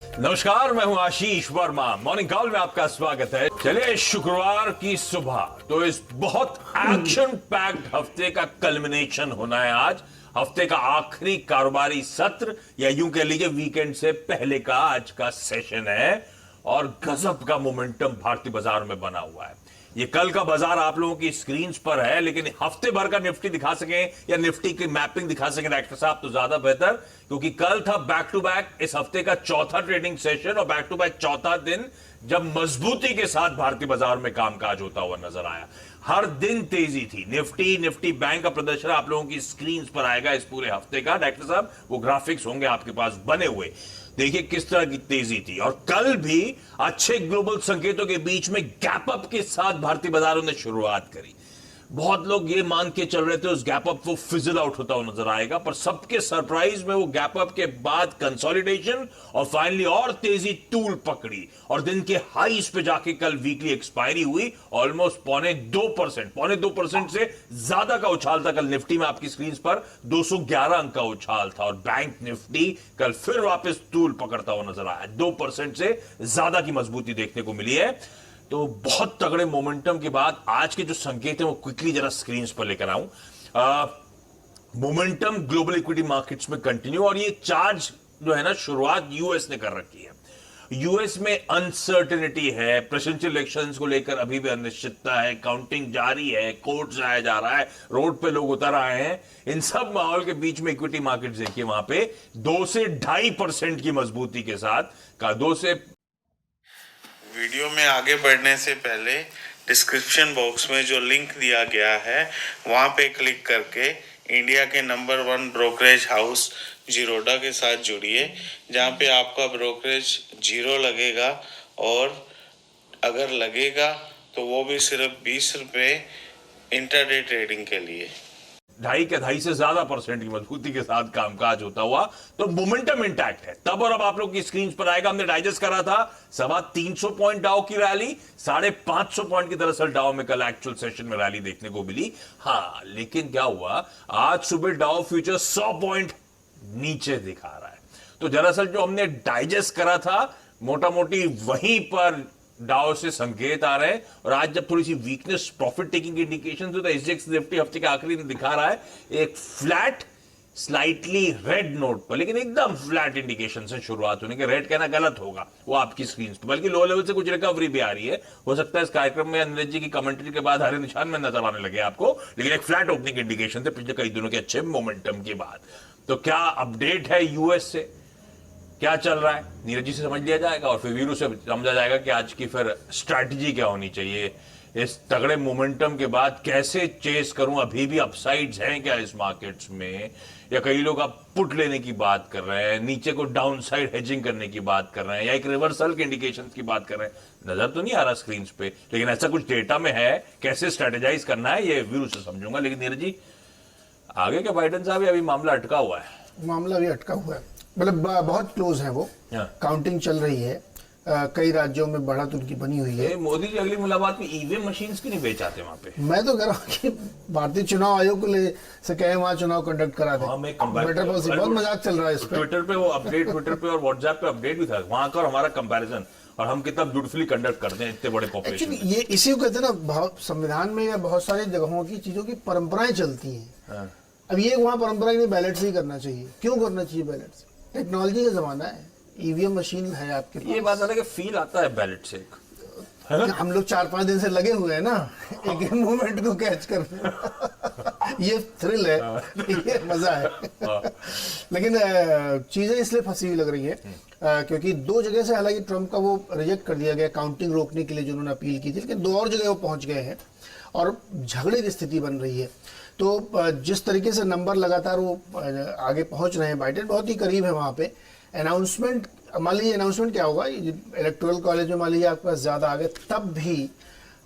नमस्कार, मैं हूं आशीष वर्मा। मॉर्निंग कॉल में आपका स्वागत है। चलिए, शुक्रवार की सुबह तो इस बहुत एक्शन पैक्ड हफ्ते का कल्मिनेशन होना है आज। हफ्ते का आखिरी कारोबारी सत्र या यूं कह लीजिए वीकेंड से पहले का आज का सेशन है और गजब का मोमेंटम भारतीय बाजार में बना हुआ है। ये कल का बाजार आप लोगों की स्क्रीन्स पर है, लेकिन हफ्ते भर का निफ्टी दिखा सकें या निफ्टी की मैपिंग दिखा सकें डॉक्टर साहब तो ज्यादा बेहतर, क्योंकि कल था बैक टू बैक इस हफ्ते का चौथा ट्रेडिंग सेशन और बैक टू बैक चौथा दिन जब मजबूती के साथ भारतीय बाजार में कामकाज होता हुआ नजर आया। हर दिन तेजी थी। निफ्टी बैंक का प्रदर्शन आप लोगों की स्क्रीन्स पर आएगा इस पूरे हफ्ते का। डॉक्टर साहब वो ग्राफिक्स होंगे आपके पास बने हुए, देखिए किस तरह की तेजी थी। और कल भी अच्छे ग्लोबल संकेतों के बीच में गैप अप के साथ भारतीय बाजारों ने शुरुआत करी। बहुत लोग ये मान के चल रहे थे उस गैप अप वो फिजल आउट होता हुआ नजर आएगा, पर सबके सरप्राइज में वो गैप अप के बाद कंसोलिडेशन और फाइनली और तेजी टूल पकड़ी और दिन के हाईस पे जाके कल वीकली एक्सपायरी हुई। ऑलमोस्ट पौने 2% से ज्यादा का उछाल था कल निफ्टी में। आपकी स्क्रीन पर 211 अंक का उछाल था और बैंक निफ्टी कल फिर वापस टूल पकड़ता हुआ नजर आया। 2% से ज्यादा की मजबूती देखने को मिली है। तो बहुत तगड़े मोमेंटम के बाद आज के जो संकेत हैं वो क्विकली जरा स्क्रीन पर लेकर आऊं। मोमेंटम ग्लोबल इक्विटी मार्केट्स में कंटिन्यू और ये चार्ज जो है ना शुरुआत यूएस ने कर रखी है। यूएस में अनसर्टेनिटी है, प्रेसिडेंशियल इलेक्शंस को लेकर अभी भी अनिश्चितता है, काउंटिंग जारी है, कोर्ट जाया जा रहा है, रोड पे लोग उतर आए हैं। इन सब माहौल के बीच में इक्विटी मार्केट देखिए वहां पे 2 से 2.5% की मजबूती के साथ का 2 से। वीडियो में आगे बढ़ने से पहले डिस्क्रिप्शन बॉक्स में जो लिंक दिया गया है वहां पे क्लिक करके इंडिया के नंबर 1 ब्रोकरेज हाउस जीरोडा के साथ जुड़िए, जहां पे आपका ब्रोकरेज 0 लगेगा और अगर लगेगा तो वो भी सिर्फ 20 रुपये इंटरडे ट्रेडिंग के लिए। 2.5 से ज्यादा परसेंट की मजबूती के साथ कामकाज होता हुआ तो मोमेंटम इंटैक्ट है। तब और अब आप लोग की स्क्रीन पर आएगा। हमने डाइजेस्ट करा था 350 पॉइंट डाउ की रैली, 550 पॉइंट की दरअसल डाउ में कल एक्चुअल सेशन में रैली देखने को मिली। हाँ, लेकिन क्या हुआ, आज सुबह डाउ फ्यूचर 100 पॉइंट नीचे दिखा रहा है। तो दरअसल जो हमने डाइजेस्ट करा था मोटा मोटी वहीं पर डाउ से संकेत आ रहे हैं। और आज जब थोड़ी सी वीकनेस प्रॉफिट टेकिंग की इंडिकेशन तो एसजीएक्स निफ्टी हफ्ते के आखिरी में दिखा रहा है एक फ्लैट स्लाइटली रेड नोट पर, लेकिन एकदम फ्लैट इंडिकेशन से शुरुआत होने के। रेड कहना गलत होगा वो आपकी स्क्रीन पर, बल्कि लो लेवल से कुछ रिकवरी भी आ रही है। हो सकता है इस कार्यक्रम में अनिल जी की कमेंट्री के बाद हरे निशान में नजर आने लगे आपको, लेकिन एक फ्लैट ओपनिंग इंडिकेशन थे पिछले कई दिनों के अच्छे मोमेंटम के बाद। तो क्या अपडेट है यूएस से, क्या चल रहा है, नीरज जी से समझ लिया जाएगा और फिर वीरू से समझा जाएगा कि आज की फिर स्ट्रैटेजी क्या होनी चाहिए। इस तगड़े मोमेंटम के बाद कैसे चेस करूं, अभी भी अपसाइड्स हैं क्या इस मार्केट्स में, या कई लोग अब पुट लेने की बात कर रहे हैं, नीचे को डाउन साइड हेजिंग करने की बात कर रहे हैं, या एक रिवर्सल के इंडिकेशंस की बात कर रहे हैं। नजर तो नहीं आ रहा स्क्रीन पे, लेकिन ऐसा कुछ डेटा में है। कैसे स्ट्रेटेजाइज करना है ये वीरू से समझूंगा। लेकिन नीरज जी आगे क्या बाइडेन साहब, अभी मामला अटका हुआ है। मामला भी अटका हुआ है, मतलब बहुत क्लोज है वो। काउंटिंग चल रही है, कई राज्यों में बढ़त उनकी बनी हुई है। मोदी जी अगली मुलाकात में ईवीएम मशीन्स क्यों नहीं बेचाते वहां पे? मैं तो कह रहा हूँ कि भारतीय चुनाव आयोग को ले से कहे वहां चुनाव कंडक्ट करा दे। बेटर पॉलिसी, बहुत मजाक चल रहा है इस पे। ट्विटर पे वो अपडेट, ट्विटर पे और व्हाट्सएप पे अपडेट भी था वहां का, और हमारा कंपैरिजन और हम कितना ब्यूटीफुली कंडक्ट करते हैं इतने बड़े पॉपुलेशन। ये इसी को कहते हैं ना, संविधान में या बहुत सारी जगहों की चीजों की परंपराएं चलती हैं। अब ये वहाँ परंपरा नहीं, बैलेट से ही करना चाहिए। क्यों करना चाहिए बैलेट से? टेक्नोलॉजी का जमाना है, ईवीएम मशीन है आपके पास। ये बात है कि फील आता है बैलेट से, है ना? हम लोग 4-5 दिन से लगे हुए हैं ना एक मूवमेंट को कैच करने। ये थ्रिल है, ये मजा है। लेकिन चीजें इसलिए फंसी हुई लग रही है क्योंकि 2 जगह से, हालांकि ट्रम्प का वो रिजेक्ट कर दिया गया काउंटिंग रोकने के लिए जो उन्होंने अपील की थी, लेकिन 2 और जगह वो पहुंच गए हैं और झगड़े की स्थिति बन रही है। तो जिस तरीके से नंबर लगातार वो आगे पहुंच रहे हैं, बाइडेन बहुत ही करीब है वहां पे। अनाउंसमेंट, मान लीजिए अनाउंसमेंट क्या होगा, इलेक्टोरल कॉलेज में मान लीजिए आपके पास ज्यादा आ गए, तब भी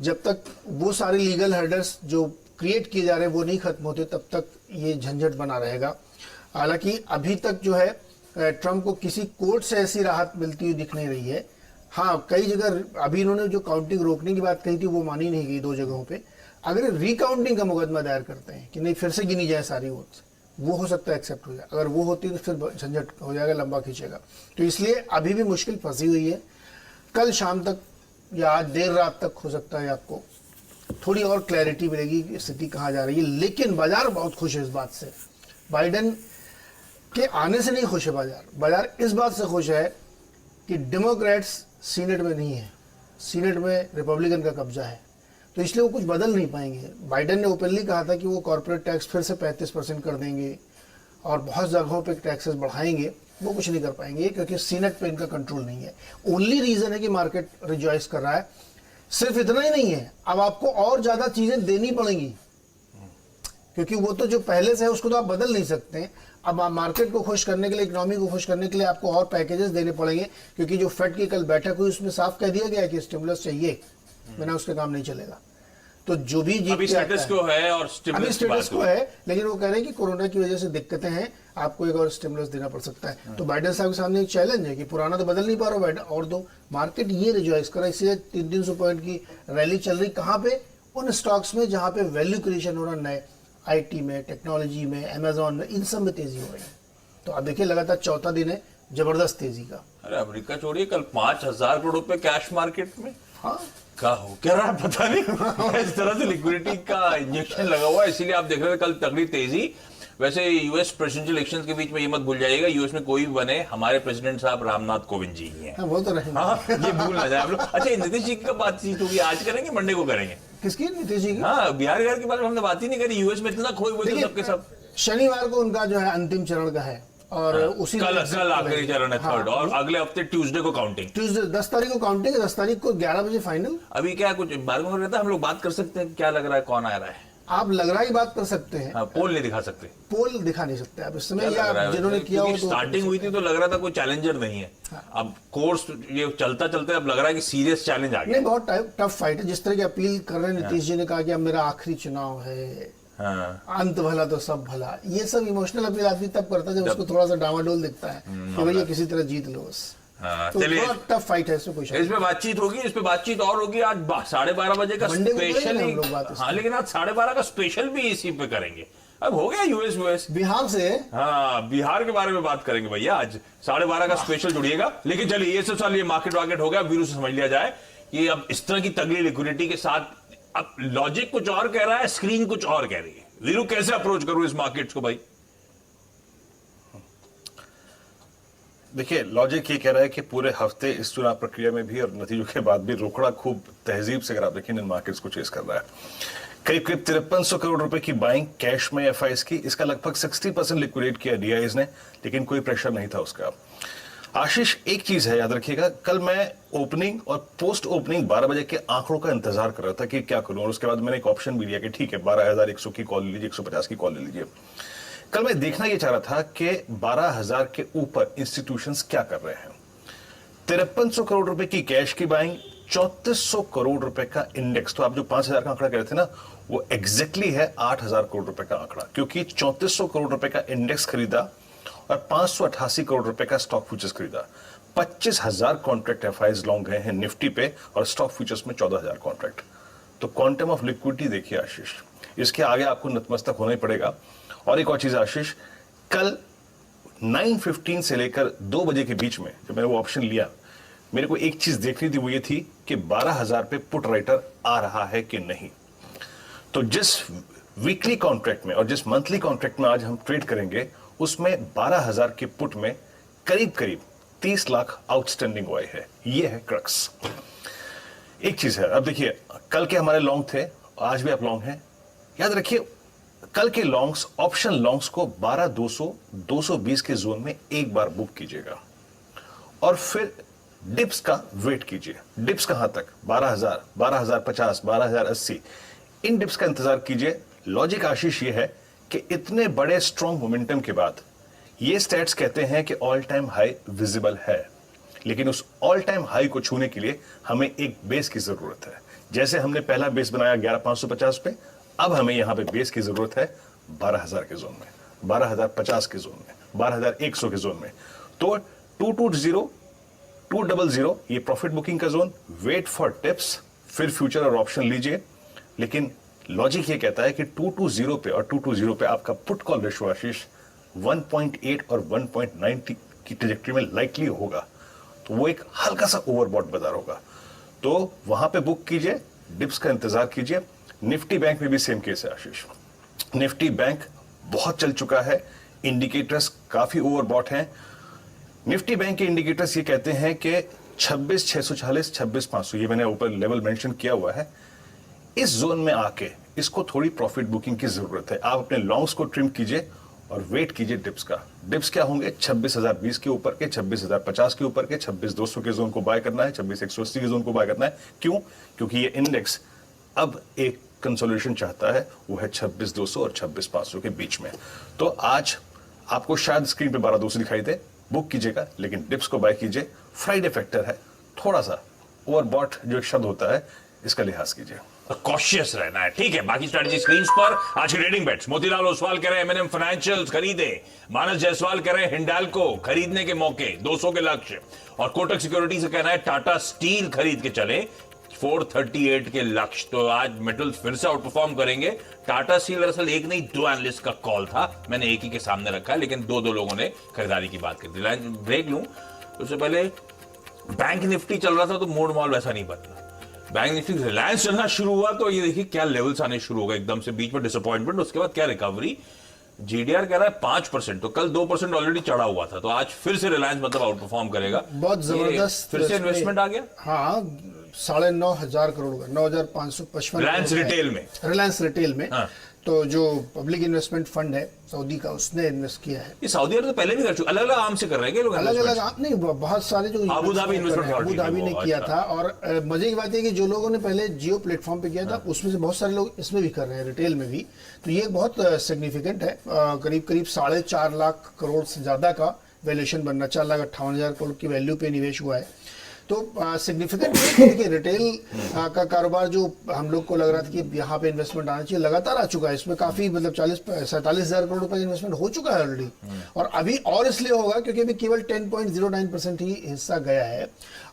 जब तक वो सारे लीगल हर्डर्स जो क्रिएट किए जा रहे हैं वो नहीं खत्म होते, तब तक ये झंझट बना रहेगा। हालांकि अभी तक जो है ट्रम्प को किसी कोर्ट से ऐसी राहत मिलती हुई दिख नहीं रही है। हाँ, कई जगह अभी इन्होंने जो काउंटिंग रोकने की बात कही थी वो मानी नहीं गई 2 जगहों पे। अगर रिकाउंटिंग का मुकदमा दायर करते हैं कि नहीं फिर से गिनी जाए सारी वोट्स, वो हो सकता है एक्सेप्ट हो जाए, अगर वो होती है तो फिर झंझट हो जाएगा, लंबा खींचेगा। तो इसलिए अभी भी मुश्किल फंसी हुई है। कल शाम तक या आज देर रात तक हो सकता है आपको थोड़ी और क्लैरिटी मिलेगी कि स्थिति कहाँ जा रही है। लेकिन बाजार बहुत खुश है इस बात से, बाइडेन के आने से नहीं खुश है बाजार। बाजार इस बात से खुश है कि डेमोक्रेट्स सीनेट में नहीं है, सीनेट में रिपब्लिकन का कब्जा है, तो इसलिए वो कुछ बदल नहीं पाएंगे। बाइडेन ने ओपनली कहा था कि वो कॉर्पोरेट टैक्स फिर से 35% कर देंगे और बहुत जगहों पे टैक्सेस बढ़ाएंगे, वो कुछ नहीं कर पाएंगे क्योंकि सीनेट पे इनका कंट्रोल नहीं है। ओनली रीजन है कि मार्केट रिजॉइस कर रहा है। सिर्फ इतना ही नहीं है, अब आपको और ज्यादा चीजें देनी पड़ेंगी क्योंकि वो तो जो पहले से है उसको तो आप बदल नहीं सकते। अब आप मार्केट को खुश करने के लिए, इकोनॉमी को खुश करने के लिए आपको और पैकेजेस देने पड़ेंगे क्योंकि जो फेड की कल बैठक हुई उसमें साफ कह दिया गया है कि स्टिमुलस चाहिए, बिना उसके काम नहीं चलेगा। तो जो भी जीत अभी स्टेटस को है और अभी स्टेटस को है, लेकिन वो कह रहे हैं कि कोरोना की वजह से दिक्कतें हैं, आपको एक और स्टिमुलस देना पड़ सकता है। तो बाइडेन साहब के सामने एक चैलेंज है कि पुराना तो बदल नहीं पा रहा बाइडेन, और दो मार्केट ये रिजॉइस कर रहा है। इसलिए 300 पॉइंट की रैली चल रही। कहाँ पे? उन स्टॉक्स में जहाँ पे वैल्यू क्रिएशन हो रहा, नए आईटी में, टेक्नोलॉजी में, अमेजोन में, इन सब में तेजी हो रही है। तो आप देखिए लगातार चौथा दिन है जबरदस्त तेजी का। अरे अमेरिका छोड़िए, कल 5,000 करोड़ रुपए कैश मार्केट में। हाँ, क्या हो क्या रहा है पता नहीं। इस तरह से लिक्विडिटी का इंजेक्शन लगा हुआ है, इसीलिए आप देख रहे थे कल तगड़ी तेजी। वैसे यूएस प्रेसिडेंशियल इलेक्शंस के बीच में ये मत भूल जाइएगा, यूएस में कोई भी बने, हमारे प्रेसिडेंट साहब रामनाथ कोविंद जी ही हैं। हाँ, वो तो रहेंगे। हाँ, ये भूल ना जाए आप लोग। अच्छा, नीतीश जी की बातचीत होगी, आज करेंगे मंडे को करेंगे? किसकी? नीतीश जी की? हाँ, बिहार के बारे में हमने बात ही नहीं करी। यूएस में इतना खोए हुए थे सबके सब। शनिवार को उनका जो है अंतिम चरण का है और उसी कल आखिरी चरण है, थर्ड, और अगले हफ्ते ट्यूसडे को काउंटिंग। ट्यूसडे 10 तारीख को काउंटिंग है, 10 तारीख को 11 बजे फाइनल। अभी क्या कुछ बारे में हो रहा था, हम लोग बात कर सकते हैं क्या लग रहा है, कौन आ रहा है? आप लग रहा ही बात कर सकते हैं। हाँ, पोल नहीं दिखा सकते, पोल दिखा नहीं सकते आप इस समय, क्या लग रहा या है? जिन्होंने किया हो तो स्टार्टिंग हुई थी तो लग रहा था कोई चैलेंजर नहीं है। अब कोर्स ये चलता चलते अब लग रहा है कि सीरियस चैलेंज आ गया। नहीं, बहुत टफ फाइट है। जिस तरह की अपील कर रहे हैं नीतीश जी ने कहा कि अब मेरा आखिरी चुनाव है, हाँ, अंत भला तो सब भला, ये सब इमोशनल अपील आदमी तब करता है जब उसको थोड़ा सा डामाडोल दिखता है कि भैया किसी तरह जीत लो बस। हाँ, तो चलिए थोड़ा टफ फाइट है, इसमें कोई शक नहीं। इस पे बातचीत होगी, इस पे बातचीत और होगी। आज 12:30 बजे का मंडे को स्पेशल करेंगे हम लोग बात इस पे। हाँ, लेकिन आज 12:30 का स्पेशल भी इसी पे करेंगे। अब हो गया यूएस। बिहार से हाँ, बिहार के बारे में बात करेंगे भैया आज 12:30 का स्पेशल जुड़िएगा। लेकिन चलिए ये सब साल ये मार्केट वार्केट हो गया, वीरू से समझ लिया जाए कि अब इस तरह की तगड़ी लिक्विडिटी के साथ अब लॉजिक कुछ और कह रहा है, स्क्रीन कुछ और कह रही है। वीरू कैसे अप्रोच करूं इस मार्केट को भाई? देखिए, लॉजिक ये कह रहा है कि पूरे हफ्ते इस चुनाव प्रक्रिया में भी और नतीजों के बाद भी रोकड़ा खूब तहजीब से, अगर आप देखें, इन मार्केट्स को चेस कर रहा है। करीब 5300 करोड़ रुपए की बाइंग कैश में एफआईज की, इसका लगभग 60% लिक्विडेट किया डीआईज ने, लेकिन कोई प्रेशर नहीं था उसका। आशीष, एक चीज है याद रखिएगा, कल मैं ओपनिंग और पोस्ट ओपनिंग 12 बजे के आंकड़ों का इंतजार कर रहा था कि क्या करूं, और उसके बाद मैंने एक ऑप्शन भी लिया कि ठीक है 12,100 की कॉल ले लीजिए, 150 की कॉल ले लीजिए। कल मैं देखना ये चाह रहा था कि 12,000 के ऊपर इंस्टीट्यूशंस क्या कर रहे हैं। 5300 करोड़ रुपए की कैश की बाइंग, 3400 करोड़ रुपए का इंडेक्स। तो आप जो 5,000 का आंकड़ा कह रहे थे ना, वो एग्जैक्टली है 8,000 करोड़ रुपए का आंकड़ा, क्योंकि 3400 करोड़ रुपए का इंडेक्स खरीदा और 588 करोड़ रुपए का स्टॉक फ्यूचर्स खरीदा। 25,000 कॉन्ट्रैक्ट एफआईज लॉन्ग गए हैं निफ्टी पे, और स्टॉक फ्यूचर्स में 14,000 कॉन्ट्रैक्ट। तो क्वांटम ऑफ लिक्विडिटी देखिए आशीष, इसके आगे आपको नतमस्तक होना ही पड़ेगा। और एक और चीज आशीष, कल 9:15 से लेकर 2 बजे के बीच में जब मैंने वो ऑप्शन लिया, मेरे को एक चीज देखनी थी, वो ये थी कि 12,000 पे पुट राइटर आ रहा है कि नहीं। तो जिस वीकली कॉन्ट्रैक्ट में और जिस मंथली कॉन्ट्रैक्ट में आज हम ट्रेड करेंगे, उसमें 12,000 के पुट में करीब करीब 30 लाख आउटस्टैंडिंग हुए है। ये है क्रक्स। एक चीज है, अब देखिए, कल के हमारे लॉन्ग थे, आज भी आप लॉन्ग हैं। याद रखिए, कल के लॉन्ग्स, ऑप्शन लॉन्ग्स को 12,200, 220 के जोन में एक बार बुक कीजिएगा और फिर डिप्स का वेट कीजिए। डिप्स कहां तक? 12,000, 12,050, 12,080, इन डिप्स का इंतजार कीजिए। लॉजिक आशीष ये है कि इतने बड़े स्ट्रॉन्ग मोमेंटम के बाद ये स्टैट्स कहते हैं कि ऑल टाइम हाई विजिबल है, लेकिन उस ऑल टाइम हाई को छूने के लिए हमें एक बेस की जरूरत है। जैसे हमने पहला बेस बनाया 11,550 पे, अब हमें यहां पे बेस की जरूरत है 12,000 के जोन में, 12,050 के जोन में, 12,100 के जोन में। तो 220, 200 ये प्रॉफिट बुकिंग का जोन। वेट फॉर टिप्स, फिर फ्यूचर और ऑप्शन लीजिए, लेकिन लॉजिक ये कहता है कि 220 पे और 220 पे आपका पुट कॉल रेशियो आशीष 1.8 और 1.9 की ट्रेजेक्टरी में लाइकली होगा, तो वो एक हल्का सा ओवरबॉट बाजार होगा, तो वहां पे बुक कीजिए, डिप्स का इंतजार कीजिए। निफ्टी बैंक में भी सेम केस है आशीष। निफ्टी बैंक बहुत चल चुका है, इंडिकेटर्स काफी ओवरबॉट हैं। निफ्टी बैंक के इंडिकेटर्स ये कहते हैं कि 26,640, 26,500, ये मैंने ऊपर लेवल मेंशन किया हुआ है, इस जोन में आके इसको थोड़ी प्रॉफिट बुकिंग की जरूरत है। आप अपने लॉन्ग्स को ट्रिम कीजिए और वेट कीजिए डिप्स का। डिप्स क्या होंगे? 26,020 के ऊपर के, 26,050 के ऊपर के, 26,200 के जोन को बाय करना है, 26,180 के जोन को बाय करना है। क्यों? क्योंकि ये इंडेक्स अब एक कंसोलिडेशन चाहता है, वो है 26,200 और 26,500 के बीच में। तो आज आपको शायद स्क्रीन पे 12,200 दिखाई दे, बुक कीजिएगा, लेकिन डिप्स को बाय कीजिए। फ्राइडे फैक्टर है, थोड़ा सा ओवरबॉट जो एक शब्द होता है, इसका लिहाज कीजिए। कॉशियस रहना है, ठीक है। बाकी स्ट्रेटजी स्क्रीन पर। आज के ट्रेडिंग बेट्स, मोतीलाल ओसवाल कह रहे हैं एमएनएम फाइनेंशियल्स खरीदे, मानस जायसवाल कह रहे हैं हिंडाल्को खरीदने के मौके 200 के लक्ष्य, और कोटक सिक्योरिटी से कहना है टाटा स्टील खरीद के चले 438 के लक्ष्य। तो आज मेटल्स फिर से आउट परफॉर्म करेंगे। टाटा स्टील दरअसल एक नहीं, दो एनालिस्ट का कॉल था, मैंने एक ही के सामने रखा है, लेकिन दो लोगों ने खरीदारी की बात कर दी। ब्रेक लूं उससे पहले, बैंक निफ्टी चल रहा था तो मोड मॉल वैसा नहीं बदला। बैंक निफ्टी रिलायंस चलना शुरू हुआ तो ये देखिए क्या लेवल्स आने शुरू हो गए एकदम से, बीच में डिसअपॉइंटमेंट, उसके बाद क्या रिकवरी। जीडीआर कह रहा है 5%, तो कल 2% ऑलरेडी चढ़ा हुआ था, तो आज फिर से रिलायंस मतलब आउट परफॉर्म करेगा। बहुत जबरदस्त फिर से इन्वेस्टमेंट आ गया। हाँ, 9,500 करोड़ का, 9,555 रिलायंस रिटेल में, रिलायंस रिटेल में। हाँ। तो जो पब्लिक इन्वेस्टमेंट फंड है सऊदी का, उसने इन्वेस्ट किया है। ये सऊदी अरब तो पहले भी कर चुके, अलग अलग आम से कर रहे हैं लोग, अलग अलग नहीं, बहुत सारे जो Abu Dhabi investment Abu Dhabi ने किया अच्छा। था। और मजे की बात है कि जो लोगों ने पहले जियो प्लेटफॉर्म पे किया था, उसमें से बहुत सारे लोग इसमें भी कर रहे हैं, रिटेल में भी। तो ये बहुत सिग्निफिकेंट है। करीब करीब 4.5 लाख करोड़ से ज्यादा का वैल्यूएशन बनना, 4,58,000 करोड़ की वैल्यू पे निवेश हुआ है। तो सिग्निफिकेंट है। देखिए रिटेल का कारोबार जो हम लोग को लग रहा था कि यहाँ पे इन्वेस्टमेंट आना चाहिए, लगातार आ चुका है। इसमें काफी मतलब 47,000 करोड़ रुपए इन्वेस्टमेंट हो चुका है ऑलरेडी, और अभी और इसलिए होगा क्योंकि अभी केवल 10.09% ही हिस्सा गया है,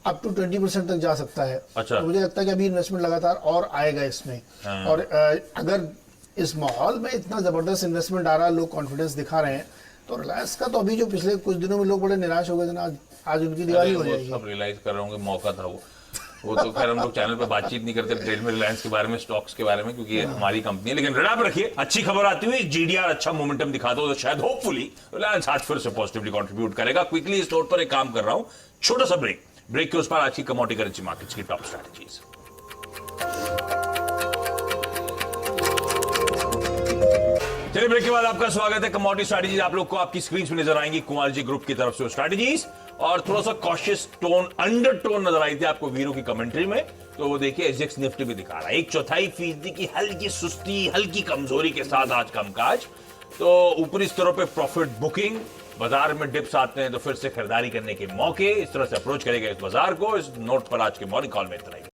अप टू 20% तक जा सकता है। अच्छा। तो मुझे लगता है कि अभी इन्वेस्टमेंट लगातार और आएगा इसमें। और अगर इस माहौल में इतना जबरदस्त इन्वेस्टमेंट आ रहा है, लोग कॉन्फिडेंस दिखा रहे हैं, तो रिलायंस का तो अभी जो पिछले कुछ दिनों में लोग बड़े निराश हो गए थे ना, आज उनकी दिवाली हो जाएगी। सब रियलाइज कर रहे होंगे मौका था वो तो खैर हम लोग चैनल पे बातचीत नहीं करते ट्रेड में रिलायंस के बारे में, स्टॉक्स के बारे में, क्योंकि ये हमारी कंपनी है। लेकिन रडाप रखिए, अच्छी खबर आती हुई जीडीआर अच्छा मोमेंटम दिखा दो तो शायद होपफुली रिलायंस आज फिर से पॉजिटिवली कंट्रीब्यूट करेगा। क्विकली इस नोट पर एक काम कर रहा हूं, छोटा सा ब्रेक के उस पर आज की कमोडिटी करेंसी मार्केट्स की टॉप स्ट्रैटेजीज। चलिए ब्रेक के बाद आपका स्वागत है। कमोडिटी स्ट्रैटेजीज आप लोग को आपकी स्क्रीन पे नजर आएंगी कुमार जी ग्रुप की तरफ से स्ट्रैटेजीज, और थोड़ा सा कॉशियस टोन, अंडरटोन नजर आई थी आपको वीरू की कमेंट्री में। तो वो देखिए एसजेएक्स निफ्टी भी दिखा रहा है 1/4% की हल्की सुस्ती, हल्की कमजोरी के साथ आज कामकाज। तो ऊपरी स्तरों पे प्रॉफिट बुकिंग, बाजार में डिप्स आते हैं तो फिर से खरीदारी करने के मौके, इस तरह से अप्रोच करेगा इस बाजार को। इस नोट पर आज के मॉर्निंग कॉल में इतना ही।